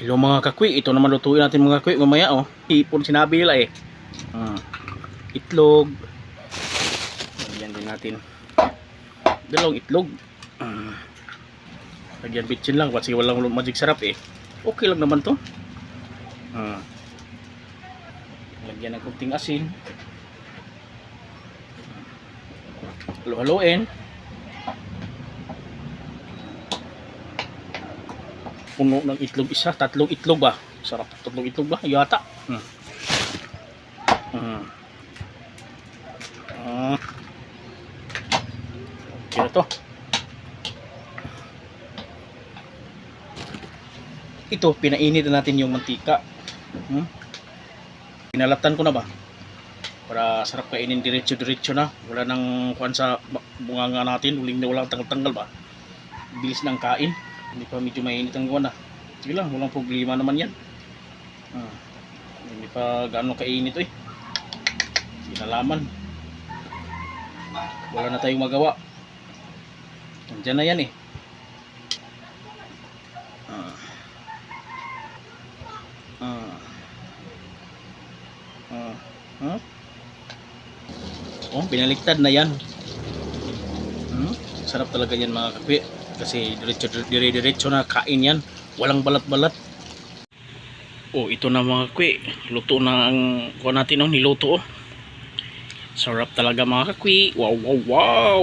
Hello mga kakwi, ito naman lutuin natin mga kakwi mamaya oh. Ipon sinabi nila eh. Itlog. Lagyan din natin. Dalawang itlog. Lagyan bitchin lang kasi walang magic sarap eh. Okay lang naman to. Lagyan ng kunting asin. Halo-haloin. Puno ng itlog isa, tatlong itlog ba? Sarap, tatlong itlog ba? Yata. Okay na to. Ito, pinainit na natin yung mantika. Pinalatan ko na ba? Para sarap kainin diretso-diretso na. Wala nang kuhan sa bunganga natin. Uling na walang tanggal-tanggal ba? Bilis ng kain. Hindi pa medyo mainit ang gawa na. Sige lang, walang problema naman yan. Hindi pa gaano kainit eh. Sinalaman. Wala na tayong magawa. Nandiyan na yan eh. Oh, binaliktad na yan. Sarap talaga yan mga kakwi. Kasi diretso na kain yan. Walang balat-balat. Oh, ito na mga kakwi. Luto na ang kuha natin, niluto oh. Sarap talaga mga kakwi. Wow, wow, wow.